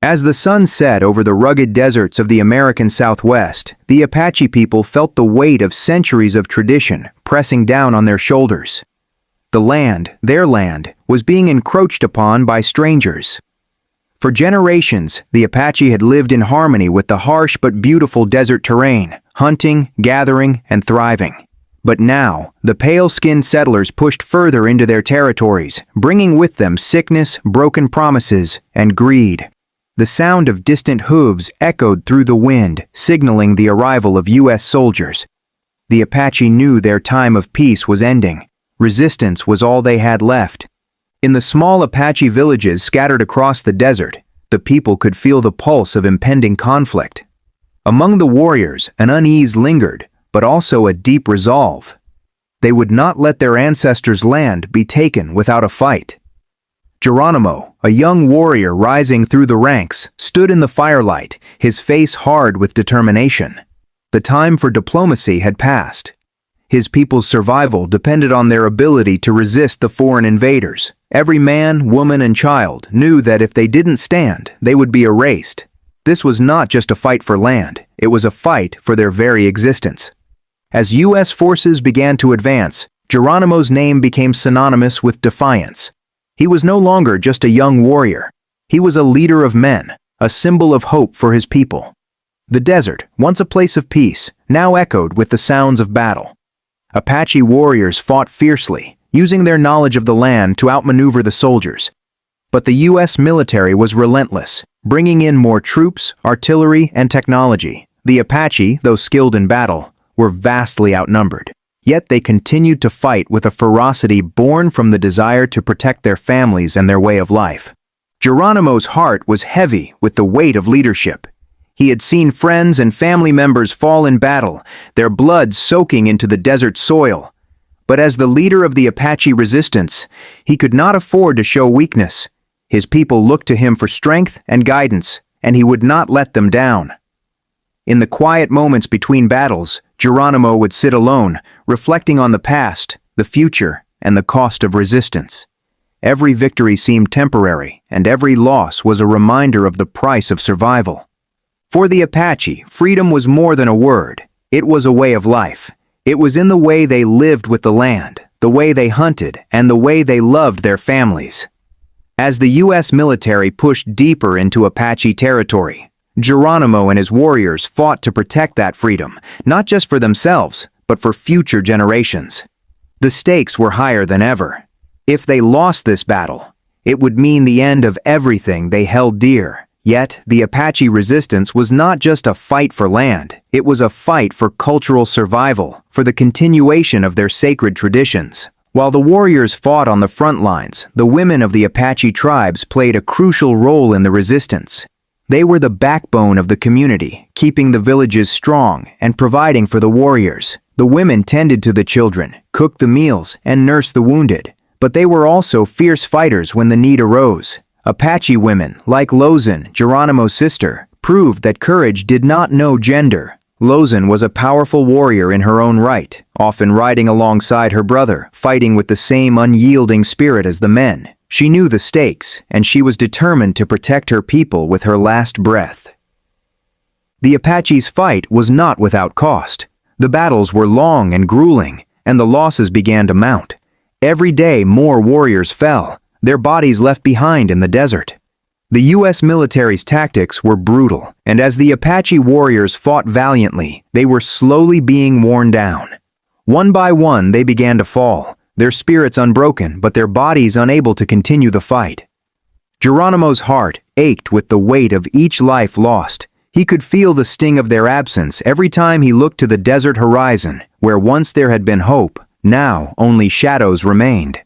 As the sun set over the rugged deserts of the American Southwest, the Apache people felt the weight of centuries of tradition pressing down on their shoulders. The land, their land, was being encroached upon by strangers. For generations, the Apache had lived in harmony with the harsh but beautiful desert terrain, hunting, gathering, and thriving. But now, the pale-skinned settlers pushed further into their territories, bringing with them sickness, broken promises, and greed. The sound of distant hooves echoed through the wind, signaling the arrival of U.S. soldiers. The Apache knew their time of peace was ending. Resistance was all they had left. In the small Apache villages scattered across the desert, the people could feel the pulse of impending conflict. Among the warriors, an unease lingered, but also a deep resolve. They would not let their ancestors' land be taken without a fight. Geronimo, a young warrior rising through the ranks, stood in the firelight, his face hard with determination. The time for diplomacy had passed. His people's survival depended on their ability to resist the foreign invaders. Every man, woman, and child knew that if they didn't stand, they would be erased. This was not just a fight for land, it was a fight for their very existence. As U.S. forces began to advance, Geronimo's name became synonymous with defiance. He was no longer just a young warrior. He was a leader of men, a symbol of hope for his people. The desert, once a place of peace, now echoed with the sounds of battle. Apache warriors fought fiercely, using their knowledge of the land to outmaneuver the soldiers. But the U.S. military was relentless, bringing in more troops, artillery, and technology. The Apache, though skilled in battle, were vastly outnumbered. Yet they continued to fight with a ferocity born from the desire to protect their families and their way of life. Geronimo's heart was heavy with the weight of leadership. He had seen friends and family members fall in battle, their blood soaking into the desert soil. But as the leader of the Apache resistance, he could not afford to show weakness. His people looked to him for strength and guidance, and he would not let them down. In the quiet moments between battles, Geronimo would sit alone, reflecting on the past, the future, and the cost of resistance. Every victory seemed temporary, and every loss was a reminder of the price of survival. For the Apache, freedom was more than a word. It was a way of life. It was in the way they lived with the land, the way they hunted, and the way they loved their families. As the U.S. military pushed deeper into Apache territory, Geronimo and his warriors fought to protect that freedom, not just for themselves, but for future generations. The stakes were higher than ever. If they lost this battle, it would mean the end of everything they held dear. Yet, the Apache resistance was not just a fight for land, it was a fight for cultural survival, for the continuation of their sacred traditions. While the warriors fought on the front lines, the women of the Apache tribes played a crucial role in the resistance. They were the backbone of the community, keeping the villages strong and providing for the warriors. The women tended to the children, cooked the meals, and nursed the wounded. But they were also fierce fighters when the need arose. Apache women, like Lozin, Geronimo's sister, proved that courage did not know gender. Lozin was a powerful warrior in her own right, often riding alongside her brother, fighting with the same unyielding spirit as the men. She knew the stakes, and she was determined to protect her people with her last breath. The Apache's fight was not without cost. The battles were long and grueling, and the losses began to mount. Every day more warriors fell, their bodies left behind in the desert. The U.S. military's tactics were brutal, and as the Apache warriors fought valiantly, they were slowly being worn down. One by one they began to fall, their spirits unbroken but their bodies unable to continue the fight. Geronimo's heart ached with the weight of each life lost. He could feel the sting of their absence every time he looked to the desert horizon, where once there had been hope, now only shadows remained.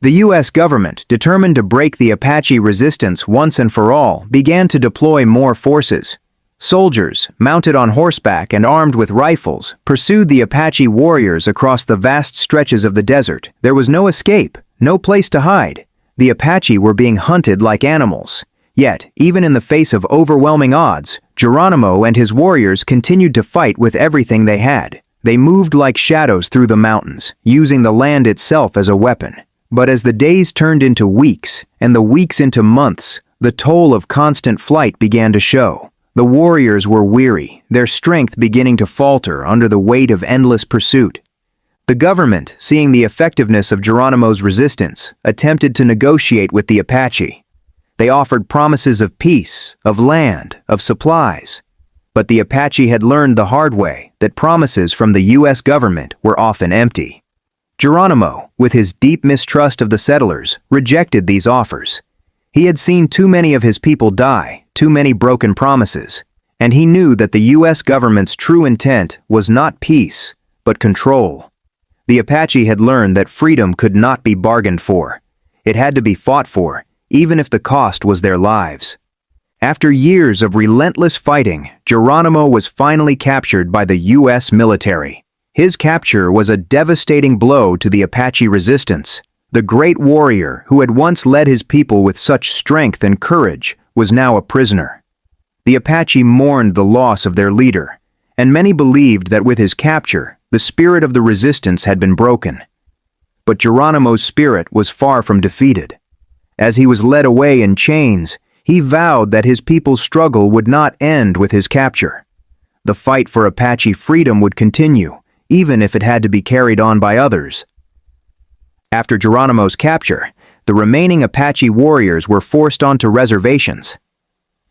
The U.S. government, determined to break the Apache resistance once and for all, began to deploy more forces. Soldiers, mounted on horseback and armed with rifles, pursued the Apache warriors across the vast stretches of the desert. There was no escape, no place to hide. The Apache were being hunted like animals. Yet, even in the face of overwhelming odds, Geronimo and his warriors continued to fight with everything they had. They moved like shadows through the mountains, using the land itself as a weapon. But as the days turned into weeks, and the weeks into months, The toll of constant flight began to show. The warriors were weary, their strength beginning to falter under the weight of endless pursuit. The government, seeing the effectiveness of Geronimo's resistance, attempted to negotiate with the Apache. They offered promises of peace, of land, of supplies. But the Apache had learned the hard way that promises from the U.S. government were often empty. Geronimo, with his deep mistrust of the settlers, rejected these offers. He had seen too many of his people die, too many broken promises, and he knew that the U.S. government's true intent was not peace, but control. The Apache had learned that freedom could not be bargained for. It had to be fought for, even if the cost was their lives. After years of relentless fighting, Geronimo was finally captured by the U.S. military. His capture was a devastating blow to the Apache resistance. The great warrior who had once led his people with such strength and courage was now a prisoner. The Apache mourned the loss of their leader, and many believed that with his capture, the spirit of the resistance had been broken. But Geronimo's spirit was far from defeated. As he was led away in chains, he vowed that his people's struggle would not end with his capture. The fight for Apache freedom would continue, even if it had to be carried on by others. After Geronimo's capture, the remaining Apache warriors were forced onto reservations.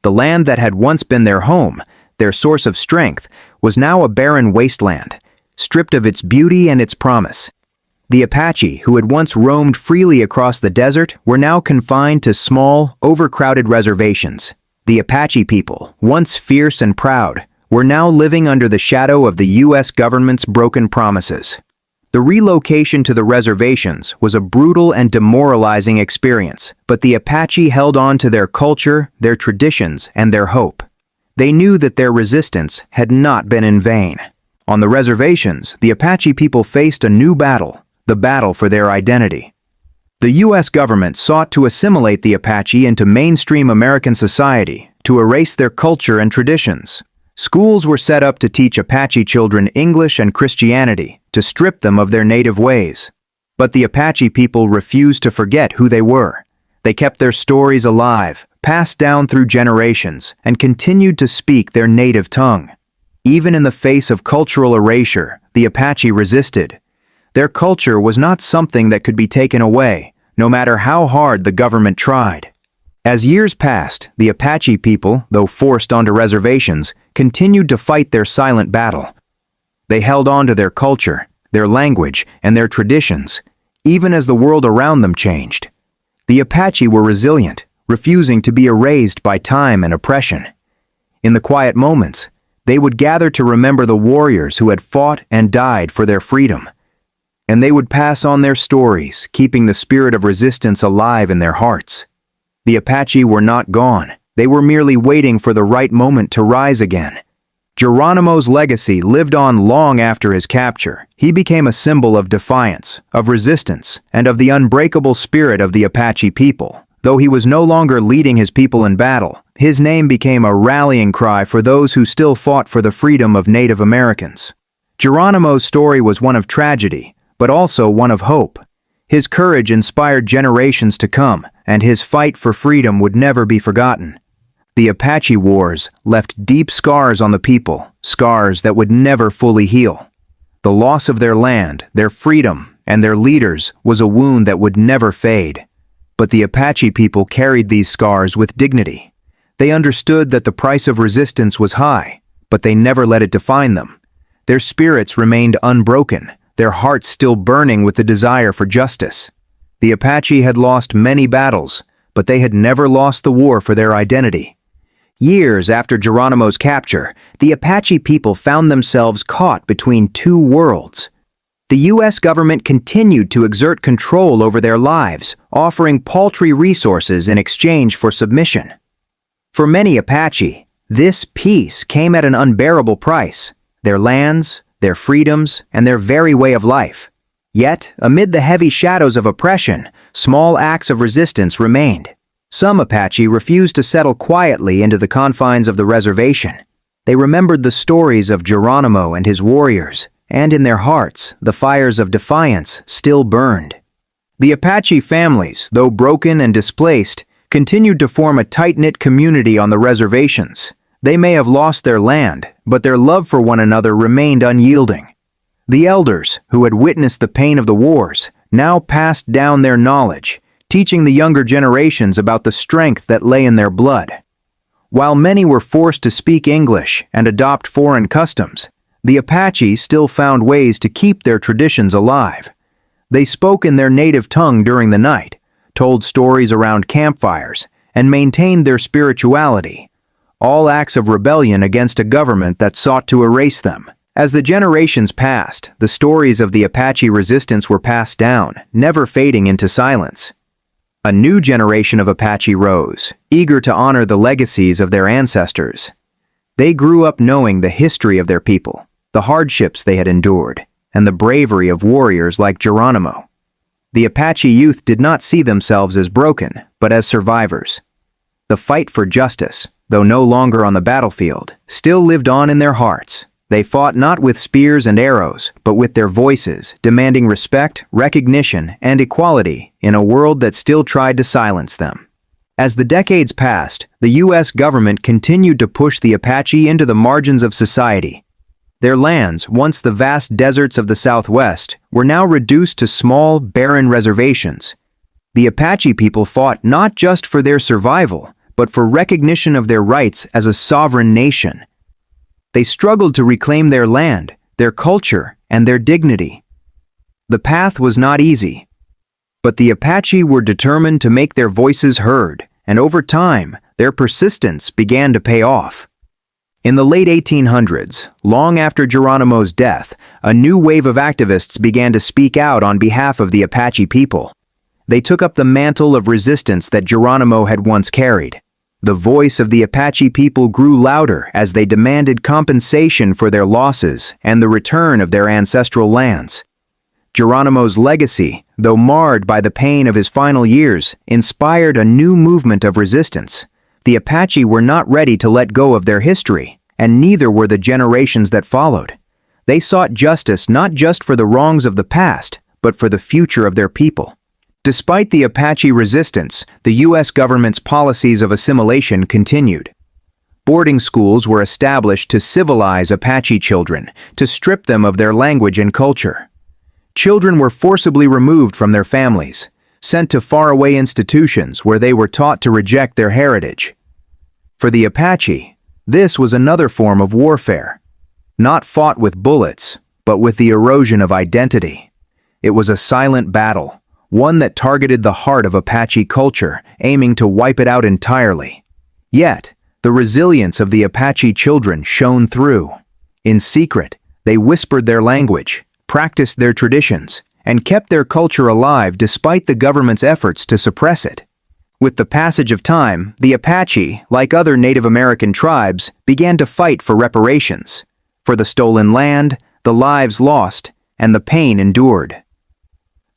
The land that had once been their home, their source of strength, was now a barren wasteland, stripped of its beauty and its promise. The Apache, who had once roamed freely across the desert, were now confined to small, overcrowded reservations. The Apache people, once fierce and proud, were now living under the shadow of the U.S. government's broken promises. The relocation to the reservations was a brutal and demoralizing experience, but the Apache held on to their culture, their traditions, and their hope. They knew that their resistance had not been in vain. On the reservations, the Apache people faced a new battle, the battle for their identity. The U.S. government sought to assimilate the Apache into mainstream American society, to erase their culture and traditions. Schools were set up to teach Apache children English and Christianity, to strip them of their native ways. But the Apache people refused to forget who they were. They kept their stories alive, passed down through generations, and continued to speak their native tongue. Even in the face of cultural erasure, the Apache resisted. Their culture was not something that could be taken away, no matter how hard the government tried. As years passed, the Apache people, though forced onto reservations, continued to fight their silent battle. They held on to their culture, their language, and their traditions, even as the world around them changed. The Apache were resilient, refusing to be erased by time and oppression. In the quiet moments, they would gather to remember the warriors who had fought and died for their freedom. And they would pass on their stories, keeping the spirit of resistance alive in their hearts. The Apache were not gone. They were merely waiting for the right moment to rise again. Geronimo's legacy lived on long after his capture. He became a symbol of defiance, of resistance, and of the unbreakable spirit of the Apache people. Though he was no longer leading his people in battle, his name became a rallying cry for those who still fought for the freedom of Native Americans. Geronimo's story was one of tragedy, but also one of hope. His courage inspired generations to come, and his fight for freedom would never be forgotten. The Apache Wars left deep scars on the people, scars that would never fully heal. The loss of their land, their freedom, and their leaders was a wound that would never fade. But the Apache people carried these scars with dignity. They understood that the price of resistance was high, but they never let it define them. Their spirits remained unbroken, their hearts still burning with the desire for justice. The Apache had lost many battles, but they had never lost the war for their identity. Years after Geronimo's capture, the Apache people found themselves caught between two worlds. The U.S. government continued to exert control over their lives, offering paltry resources in exchange for submission. For many Apache, this peace came at an unbearable price: their lands, their freedoms, and their very way of life. Yet, amid the heavy shadows of oppression, small acts of resistance remained. Some Apache refused to settle quietly into the confines of the reservation. They remembered the stories of Geronimo and his warriors, and in their hearts, the fires of defiance still burned. The Apache families, though broken and displaced, continued to form a tight-knit community on the reservations. They may have lost their land, but their love for one another remained unyielding. The elders, who had witnessed the pain of the wars, now passed down their knowledge, teaching the younger generations about the strength that lay in their blood. While many were forced to speak English and adopt foreign customs, the Apache still found ways to keep their traditions alive. They spoke in their native tongue during the night, told stories around campfires, and maintained their spirituality, all acts of rebellion against a government that sought to erase them. As the generations passed, the stories of the Apache resistance were passed down, never fading into silence. A new generation of Apache rose, eager to honor the legacies of their ancestors. They grew up knowing the history of their people, the hardships they had endured, and the bravery of warriors like Geronimo. The Apache youth did not see themselves as broken, but as survivors. The fight for justice, though no longer on the battlefield, still lived on in their hearts. They fought not with spears and arrows, but with their voices, demanding respect, recognition, and equality in a world that still tried to silence them. As the decades passed, the U.S. government continued to push the Apache into the margins of society. Their lands, once the vast deserts of the Southwest, were now reduced to small, barren reservations. The Apache people fought not just for their survival, but for recognition of their rights as a sovereign nation. They struggled to reclaim their land, their culture, and their dignity. The path was not easy, but the Apache were determined to make their voices heard, and over time, their persistence began to pay off. In the late 1800s, long after Geronimo's death, a new wave of activists began to speak out on behalf of the Apache people. They took up the mantle of resistance that Geronimo had once carried. The voice of the Apache people grew louder as they demanded compensation for their losses and the return of their ancestral lands. Geronimo's legacy, though marred by the pain of his final years, inspired a new movement of resistance. The Apache were not ready to let go of their history, and neither were the generations that followed. They sought justice not just for the wrongs of the past, but for the future of their people. Despite the Apache resistance, the U.S. government's policies of assimilation continued. Boarding schools were established to civilize Apache children, to strip them of their language and culture. Children were forcibly removed from their families, sent to faraway institutions where they were taught to reject their heritage. For the Apache, this was another form of warfare, not fought with bullets, but with the erosion of identity. It was a silent battle, one that targeted the heart of Apache culture, aiming to wipe it out entirely. Yet, the resilience of the Apache children shone through. In secret, they whispered their language, practiced their traditions, and kept their culture alive despite the government's efforts to suppress it. With the passage of time, the Apache, like other Native American tribes, began to fight for reparations, for the stolen land, the lives lost, and the pain endured.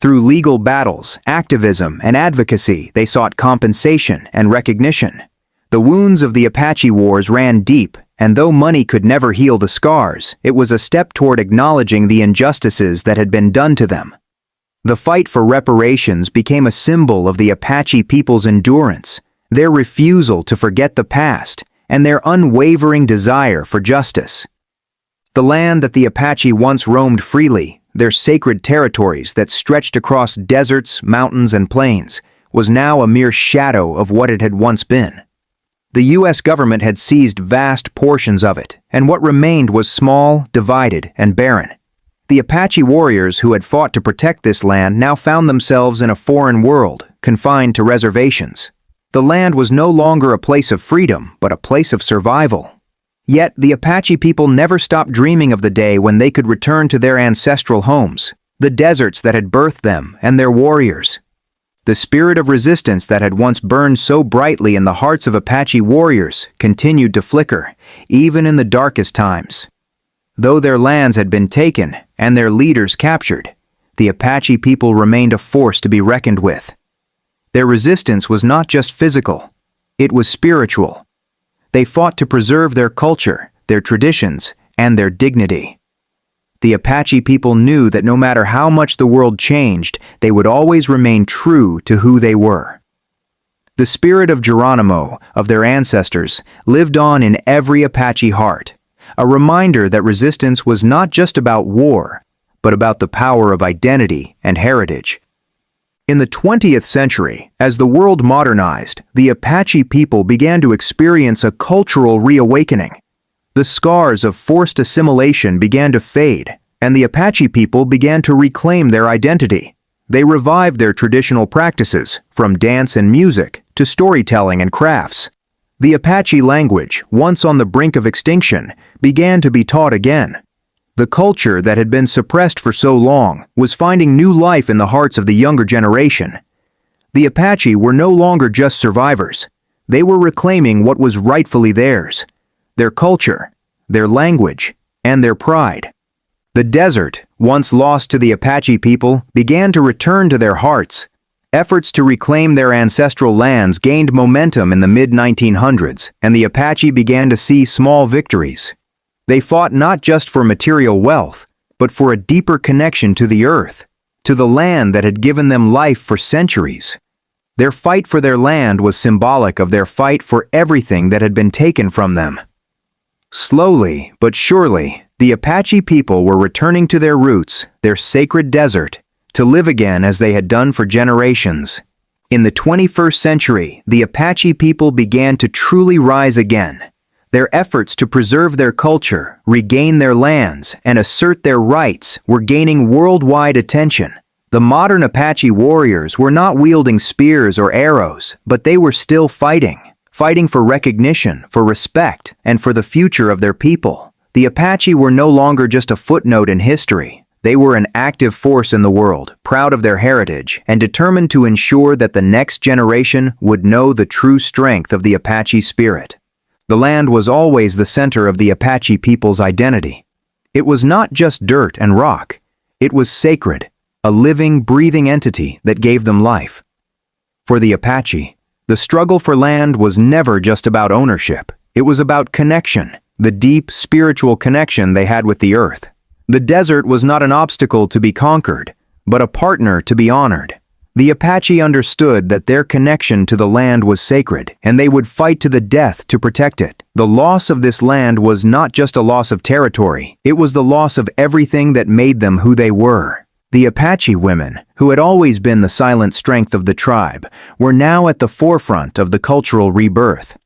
Through legal battles, activism, and advocacy, they sought compensation and recognition. The wounds of the Apache Wars ran deep, and though money could never heal the scars, it was a step toward acknowledging the injustices that had been done to them. The fight for reparations became a symbol of the Apache people's endurance, their refusal to forget the past, and their unwavering desire for justice. The land that the Apache once roamed freely, their sacred territories that stretched across deserts, mountains, and plains, was now a mere shadow of what it had once been. The U.S. government had seized vast portions of it, and what remained was small, divided, and barren. The Apache warriors who had fought to protect this land now found themselves in a foreign world, confined to reservations. The land was no longer a place of freedom, but a place of survival. Yet, the Apache people never stopped dreaming of the day when they could return to their ancestral homes, the deserts that had birthed them and their warriors. The spirit of resistance that had once burned so brightly in the hearts of Apache warriors continued to flicker, even in the darkest times. Though their lands had been taken and their leaders captured, the Apache people remained a force to be reckoned with. Their resistance was not just physical, it was spiritual. They fought to preserve their culture, their traditions, and their dignity. The Apache people knew that no matter how much the world changed, they would always remain true to who they were. The spirit of Geronimo, of their ancestors, lived on in every Apache heart, a reminder that resistance was not just about war, but about the power of identity and heritage. In the 20th century, as the world modernized, the Apache people began to experience a cultural reawakening. The scars of forced assimilation began to fade, and the Apache people began to reclaim their identity. They revived their traditional practices, from dance and music to storytelling and crafts. The Apache language, once on the brink of extinction, began to be taught again. The culture that had been suppressed for so long was finding new life in the hearts of the younger generation. The Apache were no longer just survivors. They were reclaiming what was rightfully theirs: their culture, their language, and their pride. The desert, once lost to the Apache people, began to return to their hearts. Efforts to reclaim their ancestral lands gained momentum in the mid-1900s, and the Apache began to see small victories. They fought not just for material wealth, but for a deeper connection to the earth, to the land that had given them life for centuries. Their fight for their land was symbolic of their fight for everything that had been taken from them. Slowly but surely, the Apache people were returning to their roots, their sacred desert, to live again as they had done for generations. In the 21st century, the Apache people began to truly rise again. Their efforts to preserve their culture, regain their lands, and assert their rights were gaining worldwide attention. The modern Apache warriors were not wielding spears or arrows, but they were still fighting for recognition, for respect, and for the future of their people. The Apache were no longer just a footnote in history. They were an active force in the world, proud of their heritage, and determined to ensure that the next generation would know the true strength of the Apache spirit. The land was always the center of the Apache people's identity. It was not just dirt and rock. It was sacred, a living, breathing entity that gave them life. For the Apache, the struggle for land was never just about ownership. It was about connection, the deep spiritual connection they had with the earth. The desert was not an obstacle to be conquered, but a partner to be honored. The Apache understood that their connection to the land was sacred, and they would fight to the death to protect it. The loss of this land was not just a loss of territory, it was the loss of everything that made them who they were. The Apache women, who had always been the silent strength of the tribe, were now at the forefront of the cultural rebirth.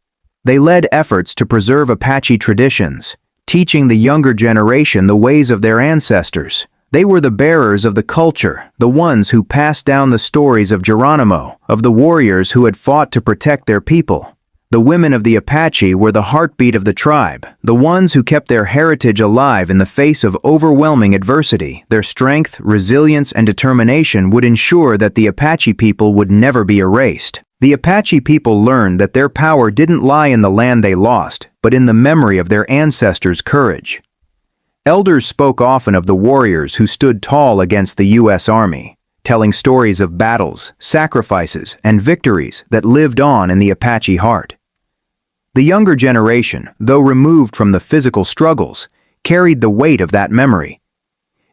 They led efforts to preserve Apache traditions, teaching the younger generation the ways of their ancestors. They were the bearers of the culture, the ones who passed down the stories of Geronimo, of the warriors who had fought to protect their people. The women of the Apache were the heartbeat of the tribe, the ones who kept their heritage alive in the face of overwhelming adversity. Their strength, resilience, and determination would ensure that the Apache people would never be erased. The Apache people learned that their power didn't lie in the land they lost, but in the memory of their ancestors' courage. Elders spoke often of the warriors who stood tall against the U.S. Army, telling stories of battles, sacrifices, and victories that lived on in the Apache heart. The younger generation, though removed from the physical struggles, carried the weight of that memory.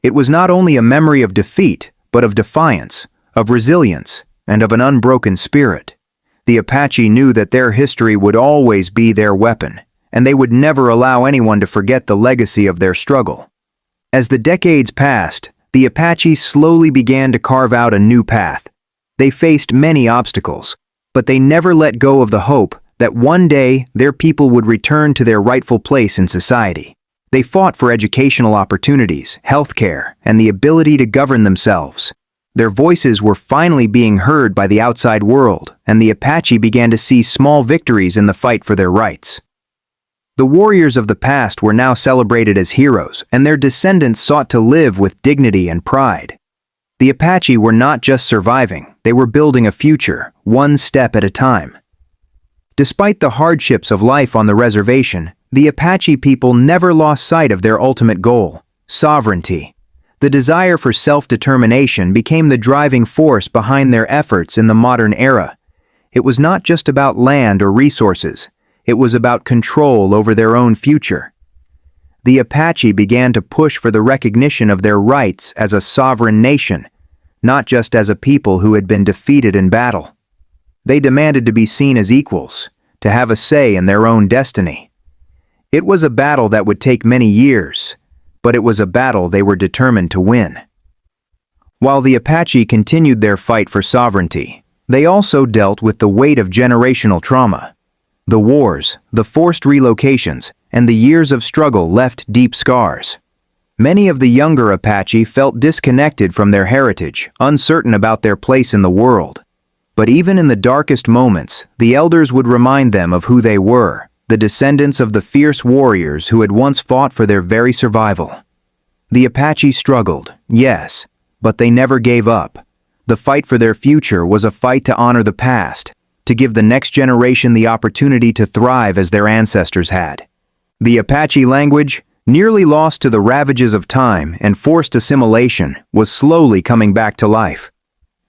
It was not only a memory of defeat, but of defiance, of resilience, and of an unbroken spirit. The Apache knew that their history would always be their weapon, and they would never allow anyone to forget the legacy of their struggle. As the decades passed, the Apache slowly began to carve out a new path. They faced many obstacles, but they never let go of the hope that one day their people would return to their rightful place in society. They fought for educational opportunities, healthcare, and the ability to govern themselves. Their voices were finally being heard by the outside world, and the Apache began to see small victories in the fight for their rights. The warriors of the past were now celebrated as heroes, and their descendants sought to live with dignity and pride. The Apache were not just surviving, they were building a future, one step at a time. Despite the hardships of life on the reservation, the Apache people never lost sight of their ultimate goal: sovereignty. The desire for self-determination became the driving force behind their efforts in the modern era. It was not just about land or resources. It was about control over their own future. The Apache began to push for the recognition of their rights as a sovereign nation, not just as a people who had been defeated in battle. They demanded to be seen as equals, to have a say in their own destiny. It was a battle that would take many years, but it was a battle they were determined to win. While the Apache continued their fight for sovereignty, they also dealt with the weight of generational trauma. The wars, the forced relocations, and the years of struggle left deep scars. Many of the younger Apache felt disconnected from their heritage, uncertain about their place in the world. But even in the darkest moments, the elders would remind them of who they were, the descendants of the fierce warriors who had once fought for their very survival. The Apache struggled, yes, but they never gave up. The fight for their future was a fight to honor the past, to give the next generation the opportunity to thrive as their ancestors had. The Apache language, nearly lost to the ravages of time and forced assimilation, was slowly coming back to life.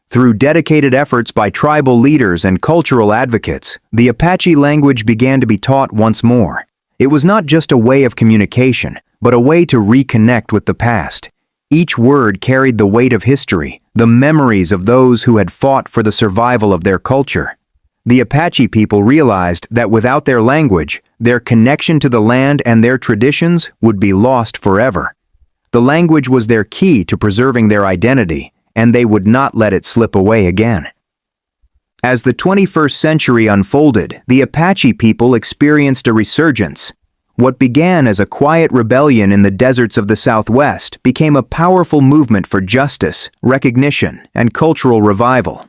Through dedicated efforts by tribal leaders and cultural advocates, the Apache language began to be taught once more. It was not just a way of communication, but a way to reconnect with the past. Each word carried the weight of history, the memories of those who had fought for the survival of their culture. The Apache people realized that without their language, their connection to the land and their traditions would be lost forever. The language was their key to preserving their identity, and they would not let it slip away again. As the 21st century unfolded, the Apache people experienced a resurgence. What began as a quiet rebellion in the deserts of the Southwest became a powerful movement for justice, recognition, and cultural revival.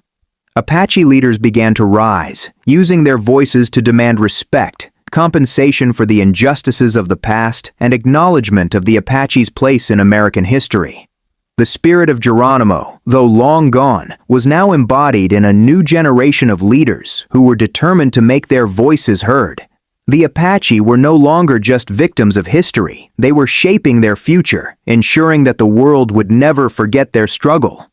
Apache leaders began to rise, using their voices to demand respect, compensation for the injustices of the past, and acknowledgement of the Apache's place in American history. The spirit of Geronimo, though long gone, was now embodied in a new generation of leaders who were determined to make their voices heard. The Apache were no longer just victims of history, they were shaping their future, ensuring that the world would never forget their struggle.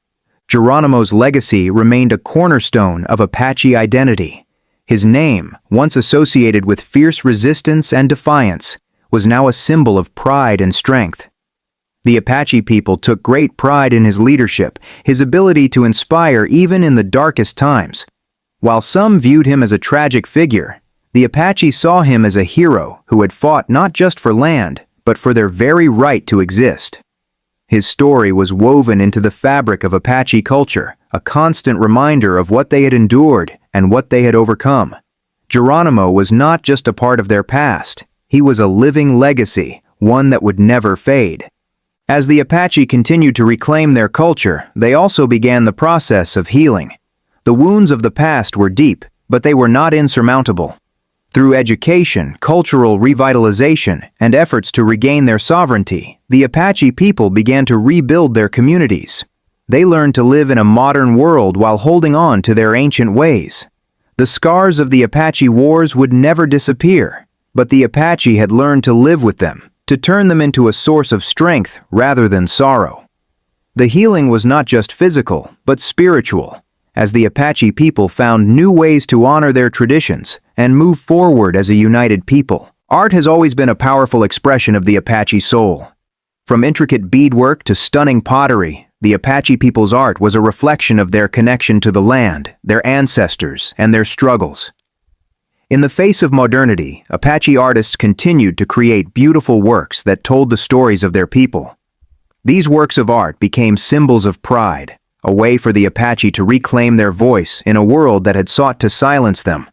Geronimo's legacy remained a cornerstone of Apache identity. His name, once associated with fierce resistance and defiance, was now a symbol of pride and strength. The Apache people took great pride in his leadership, his ability to inspire even in the darkest times. While some viewed him as a tragic figure, the Apache saw him as a hero who had fought not just for land, but for their very right to exist. His story was woven into the fabric of Apache culture, a constant reminder of what they had endured and what they had overcome. Geronimo was not just a part of their past, he was a living legacy, one that would never fade. As the Apache continued to reclaim their culture, they also began the process of healing. The wounds of the past were deep, but they were not insurmountable. Through education, cultural revitalization, and efforts to regain their sovereignty, the Apache people began to rebuild their communities. They learned to live in a modern world while holding on to their ancient ways. The scars of the Apache Wars would never disappear, but the Apache had learned to live with them, to turn them into a source of strength rather than sorrow. The healing was not just physical, but spiritual, as the Apache people found new ways to honor their traditions and move forward as a united people. Art has always been a powerful expression of the Apache soul. From intricate beadwork to stunning pottery, the Apache people's art was a reflection of their connection to the land, their ancestors, and their struggles. In the face of modernity, Apache artists continued to create beautiful works that told the stories of their people. These works of art became symbols of pride, a way for the Apache to reclaim their voice in a world that had sought to silence them.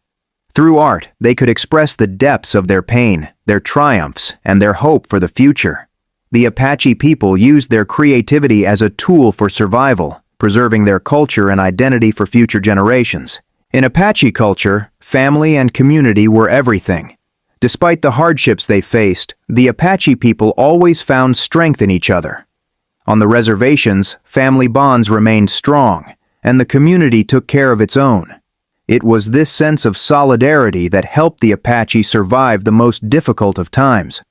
Through art, they could express the depths of their pain, their triumphs, and their hope for the future. The Apache people used their creativity as a tool for survival, preserving their culture and identity for future generations. In Apache culture, family and community were everything. Despite the hardships they faced, the Apache people always found strength in each other. On the reservations, family bonds remained strong, and the community took care of its own. It was this sense of solidarity that helped the Apache survive the most difficult of times.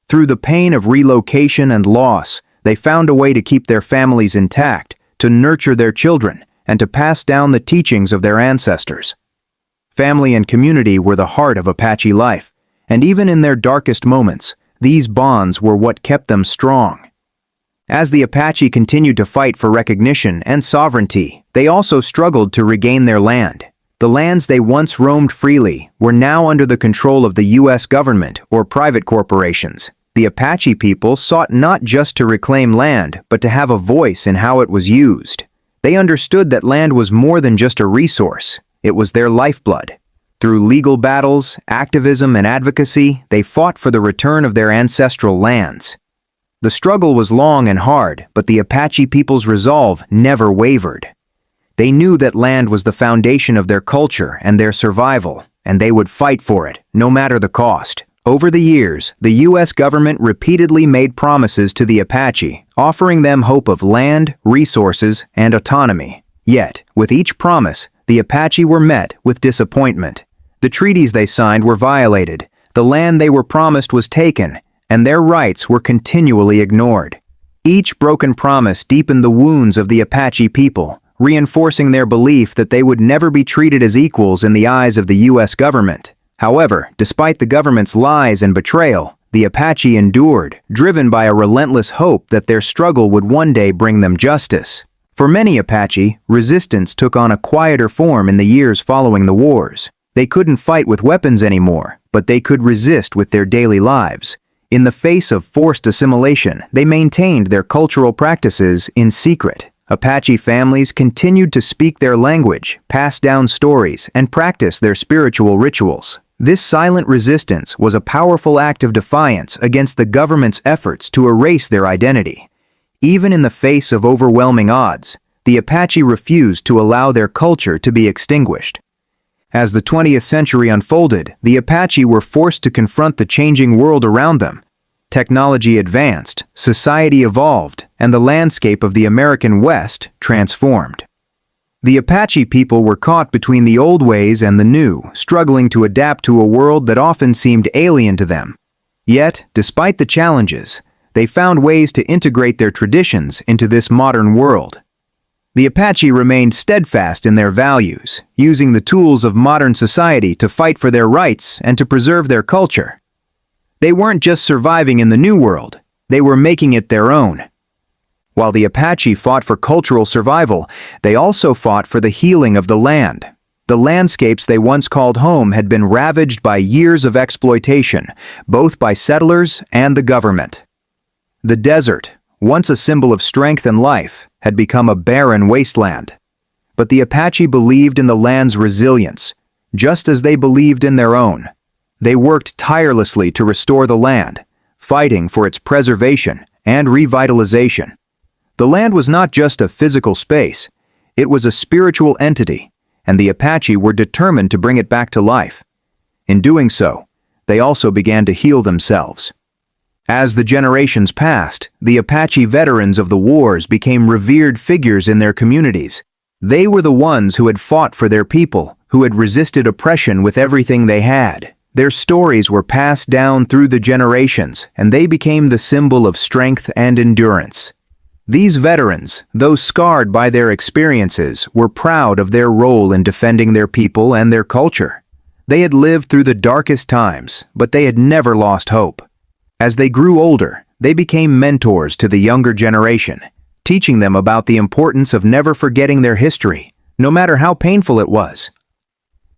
Through the pain of relocation and loss, they found a way to keep their families intact, to nurture their children, and to pass down the teachings of their ancestors. Family and community were the heart of Apache life, and even in their darkest moments, these bonds were what kept them strong. As the Apache continued to fight for recognition and sovereignty, they also struggled to regain their land. The lands they once roamed freely were now under the control of the U.S. government or private corporations. The Apache people sought not just to reclaim land, but to have a voice in how it was used. They understood that land was more than just a resource. It was their lifeblood. Through legal battles, activism, and advocacy, they fought for the return of their ancestral lands. The struggle was long and hard, but the Apache people's resolve never wavered. They knew that land was the foundation of their culture and their survival, and they would fight for it, no matter the cost. Over the years, the U.S. government repeatedly made promises to the Apache, offering them hope of land, resources, and autonomy. Yet, with each promise, the Apache were met with disappointment. The treaties they signed were violated, the land they were promised was taken, and their rights were continually ignored. Each broken promise deepened the wounds of the Apache people, reinforcing their belief that they would never be treated as equals in the eyes of the U.S. government. However, despite the government's lies and betrayal, the Apache endured, driven by a relentless hope that their struggle would one day bring them justice. For many Apache, resistance took on a quieter form in the years following the wars. They couldn't fight with weapons anymore, but they could resist with their daily lives. In the face of forced assimilation, they maintained their cultural practices in secret. Apache families continued to speak their language, pass down stories, and practice their spiritual rituals. This silent resistance was a powerful act of defiance against the government's efforts to erase their identity. Even in the face of overwhelming odds, the Apache refused to allow their culture to be extinguished. As the 20th century unfolded, the Apache were forced to confront the changing world around them. Technology advanced, society evolved, and the landscape of the American West transformed. The Apache people were caught between the old ways and the new, struggling to adapt to a world that often seemed alien to them. Yet, despite the challenges, they found ways to integrate their traditions into this modern world. The Apache remained steadfast in their values, using the tools of modern society to fight for their rights and to preserve their culture. They weren't just surviving in the New World, they were making it their own. While the Apache fought for cultural survival, they also fought for the healing of the land. The landscapes they once called home had been ravaged by years of exploitation, both by settlers and the government. The desert, once a symbol of strength and life, had become a barren wasteland. But the Apache believed in the land's resilience, just as they believed in their own. They worked tirelessly to restore the land, fighting for its preservation and revitalization. The land was not just a physical space, it was a spiritual entity, and the Apache were determined to bring it back to life. In doing so, they also began to heal themselves. As the generations passed, the Apache veterans of the wars became revered figures in their communities. They were the ones who had fought for their people, who had resisted oppression with everything they had. Their stories were passed down through the generations, and they became the symbol of strength and endurance. These veterans, though scarred by their experiences, were proud of their role in defending their people and their culture. They had lived through the darkest times, but they had never lost hope. As they grew older, they became mentors to the younger generation, teaching them about the importance of never forgetting their history, no matter how painful it was.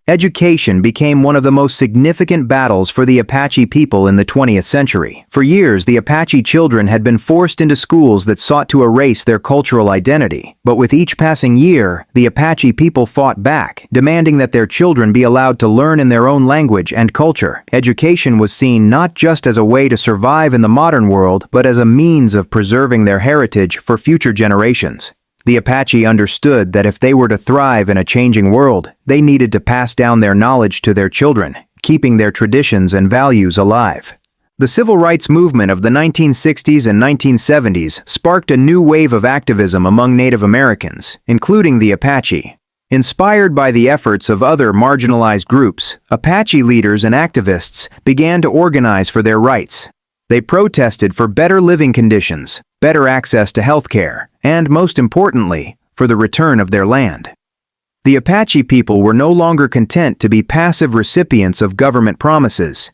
Education became one of the most significant battles for the Apache people in the 20th century. For years, the Apache children had been forced into schools that sought to erase their cultural identity. But with each passing year, the Apache people fought back, demanding that their children be allowed to learn in their own language and culture. Education was seen not just as a way to survive in the modern world, but as a means of preserving their heritage for future generations. The Apache understood that if they were to thrive in a changing world, they needed to pass down their knowledge to their children, keeping their traditions and values alive. The civil rights movement of the 1960s and 1970s sparked a new wave of activism among Native Americans, including the Apache. Inspired by the efforts of other marginalized groups, Apache leaders and activists began to organize for their rights. They protested for better living conditions, better access to health care, and most importantly, for the return of their land. The Apache people were no longer content to be passive recipients of government promises.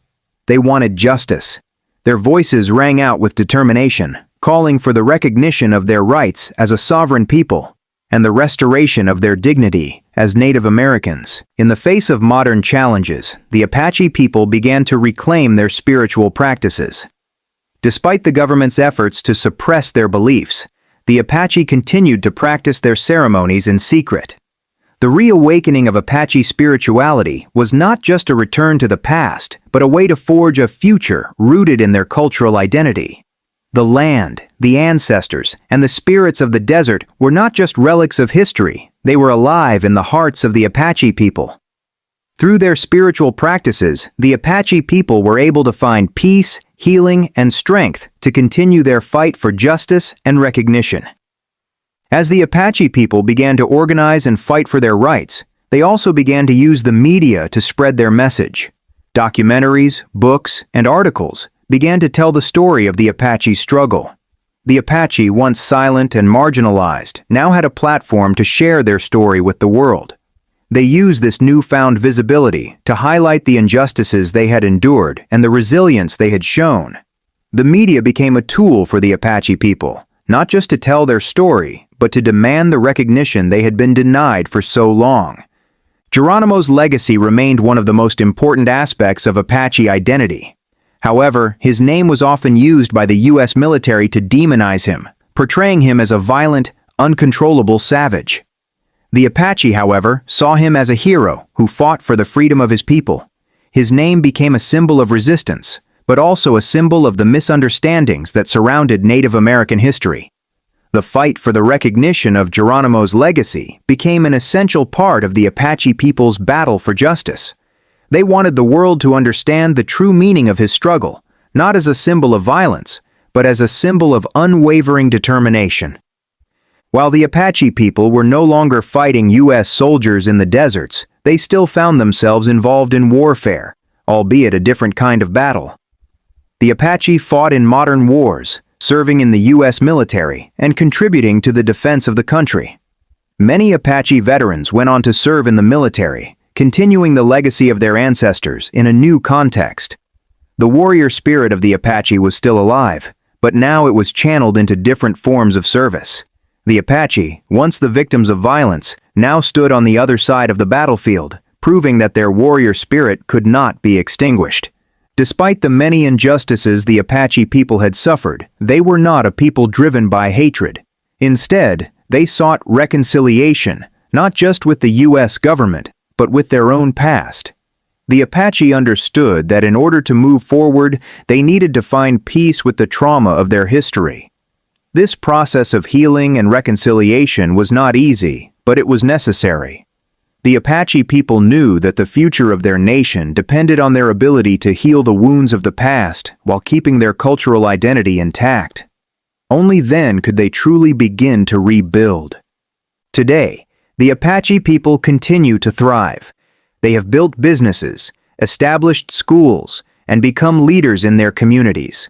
They wanted justice. Their voices rang out with determination, calling for the recognition of their rights as a sovereign people. and the restoration of their dignity as Native Americans. In the face of modern challenges, the Apache people began to reclaim their spiritual practices. Despite the government's efforts to suppress their beliefs, the Apache continued to practice their ceremonies in secret. The reawakening of Apache spirituality was not just a return to the past, but a way to forge a future rooted in their cultural identity. The land, the ancestors, and the spirits of the desert were not just relics of history, they were alive in the hearts of the Apache people. Through their spiritual practices, the Apache people were able to find peace, healing, and strength to continue their fight for justice and recognition. As the Apache people began to organize and fight for their rights, they also began to use the media to spread their message. Documentaries, books, and articles began to tell the story of the Apache struggle. The Apache, once silent and marginalized, now had a platform to share their story with the world. They used this newfound visibility to highlight the injustices they had endured and the resilience they had shown. The media became a tool for the Apache people, not just to tell their story, but to demand the recognition they had been denied for so long. Geronimo's legacy remained one of the most important aspects of Apache identity. However, his name was often used by the U.S. military to demonize him, portraying him as a violent, uncontrollable savage. The Apache, however, saw him as a hero who fought for the freedom of his people. His name became a symbol of resistance, but also a symbol of the misunderstandings that surrounded Native American history. The fight for the recognition of Geronimo's legacy became an essential part of the Apache people's battle for justice. They wanted the world to understand the true meaning of his struggle, not as a symbol of violence, but as a symbol of unwavering determination. While the Apache people were no longer fighting U.S. soldiers in the deserts, they still found themselves involved in warfare, albeit a different kind of battle. The Apache fought in modern wars, serving in the U.S. military and contributing to the defense of the country. Many Apache veterans went on to serve in the military, continuing the legacy of their ancestors in a new context. The warrior spirit of the Apache was still alive, but now it was channeled into different forms of service. The Apache, once the victims of violence, now stood on the other side of the battlefield, proving that their warrior spirit could not be extinguished. Despite the many injustices the Apache people had suffered, they were not a people driven by hatred. Instead, they sought reconciliation, not just with the U.S. government, but with their own past. The Apache understood that in order to move forward, they needed to find peace with the trauma of their history. This process of healing and reconciliation was not easy, but it was necessary. The Apache people knew that the future of their nation depended on their ability to heal the wounds of the past while keeping their cultural identity intact. Only then could they truly begin to rebuild. Today, the Apache people continue to thrive. They have built businesses, established schools, and become leaders in their communities.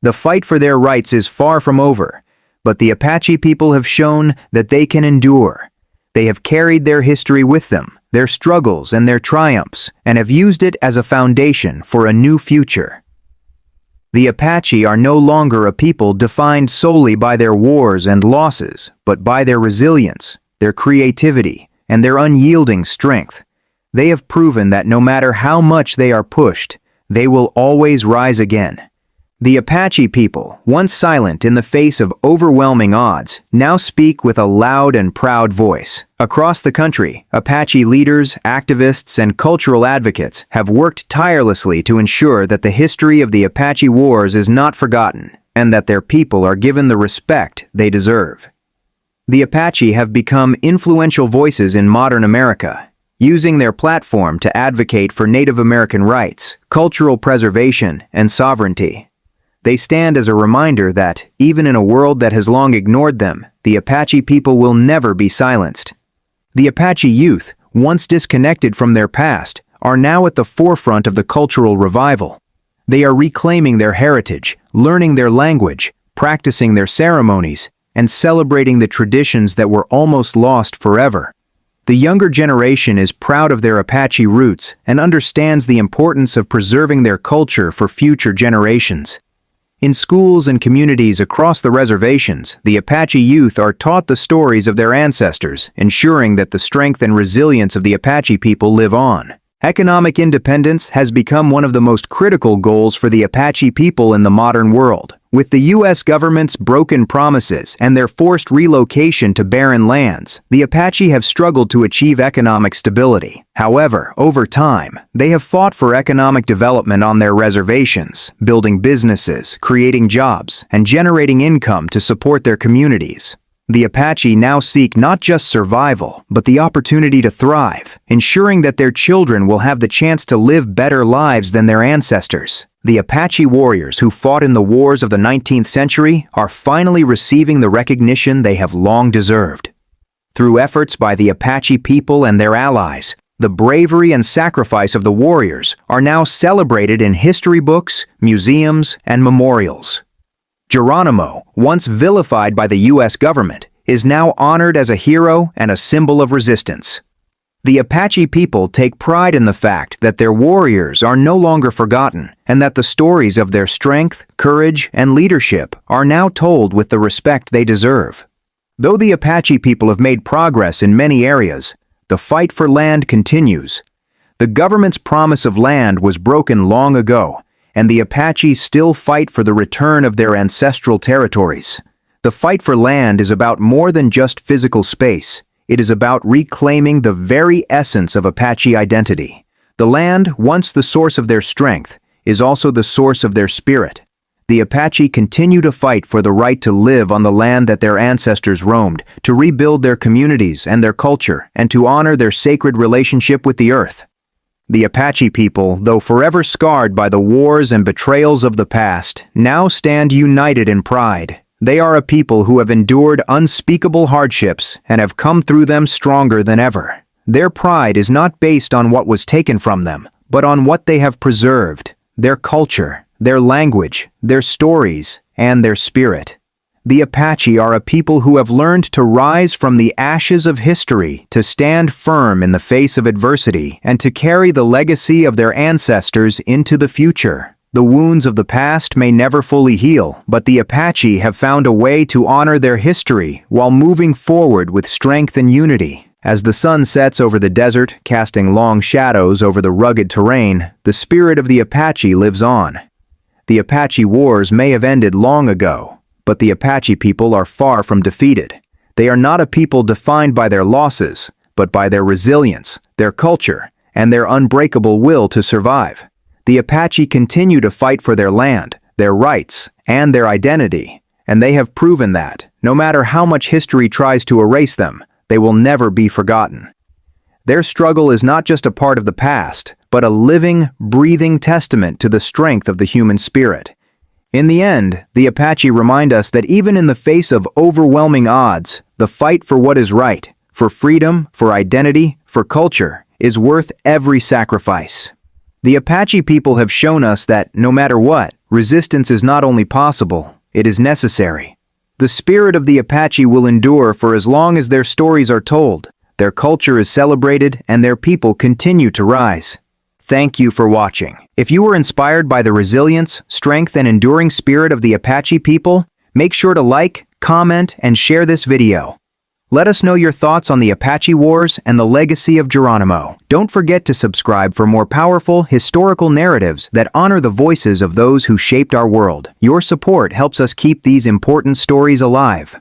The fight for their rights is far from over, but the Apache people have shown that they can endure. They have carried their history with them, their struggles and their triumphs, and have used it as a foundation for a new future. The Apache are no longer a people defined solely by their wars and losses, but by their resilience, their creativity, and their unyielding strength. They have proven that no matter how much they are pushed, they will always rise again. The Apache people, once silent in the face of overwhelming odds, now speak with a loud and proud voice. Across the country, Apache leaders, activists, and cultural advocates have worked tirelessly to ensure that the history of the Apache Wars is not forgotten, and that their people are given the respect they deserve. The Apache have become influential voices in modern America, using their platform to advocate for Native American rights, cultural preservation, and sovereignty. They stand as a reminder that, even in a world that has long ignored them, the Apache people will never be silenced. The Apache youth, once disconnected from their past, are now at the forefront of the cultural revival. They are reclaiming their heritage, learning their language, practicing their ceremonies, and celebrating the traditions that were almost lost forever. The younger generation is proud of their Apache roots and understands the importance of preserving their culture for future generations. In schools and communities across the reservations, the Apache youth are taught the stories of their ancestors, ensuring that the strength and resilience of the Apache people live on. Economic independence has become one of the most critical goals for the Apache people in the modern world. With the U.S. government's broken promises and their forced relocation to barren lands, the Apache have struggled to achieve economic stability. However, over time, they have fought for economic development on their reservations, building businesses, creating jobs, and generating income to support their communities. The Apache now seek not just survival, but the opportunity to thrive, ensuring that their children will have the chance to live better lives than their ancestors. The Apache warriors who fought in the wars of the 19th century are finally receiving the recognition they have long deserved. Through efforts by the Apache people and their allies, the bravery and sacrifice of the warriors are now celebrated in history books, museums, and memorials. Geronimo, once vilified by the U.S. government, is now honored as a hero and a symbol of resistance. The Apache people take pride in the fact that their warriors are no longer forgotten and that the stories of their strength, courage, and leadership are now told with the respect they deserve. Though the Apache people have made progress in many areas, the fight for land continues. The government's promise of land was broken long ago, and the Apache still fight for the return of their ancestral territories. The fight for land is about more than just physical space. It is about reclaiming the very essence of Apache identity. The land, once the source of their strength, is also the source of their spirit. The Apache continue to fight for the right to live on the land that their ancestors roamed, to rebuild their communities and their culture, and to honor their sacred relationship with the earth. The Apache people, though forever scarred by the wars and betrayals of the past, now stand united in pride. They are a people who have endured unspeakable hardships and have come through them stronger than ever. Their pride is not based on what was taken from them, but on what they have preserved, their culture, their language, their stories, and their spirit. The Apache are a people who have learned to rise from the ashes of history, to stand firm in the face of adversity, and to carry the legacy of their ancestors into the future. The wounds of the past may never fully heal, but the Apache have found a way to honor their history while moving forward with strength and unity. As the sun sets over the desert, casting long shadows over the rugged terrain, the spirit of the Apache lives on. The Apache Wars may have ended long ago, but the Apache people are far from defeated. They are not a people defined by their losses, but by their resilience, their culture, and their unbreakable will to survive. The Apache continue to fight for their land, their rights, and their identity, and they have proven that, no matter how much history tries to erase them, they will never be forgotten. Their struggle is not just a part of the past, but a living, breathing testament to the strength of the human spirit. In the end, the Apache remind us that even in the face of overwhelming odds, the fight for what is right, for freedom, for identity, for culture, is worth every sacrifice. The Apache people have shown us that, no matter what, resistance is not only possible, it is necessary. The spirit of the Apache will endure for as long as their stories are told, their culture is celebrated, and their people continue to rise. Thank you for watching. If you were inspired by the resilience, strength, and enduring spirit of the Apache people, make sure to like, comment, and share this video. Let us know your thoughts on the Apache Wars and the legacy of Geronimo. Don't forget to subscribe for more powerful, historical narratives that honor the voices of those who shaped our world. Your support helps us keep these important stories alive.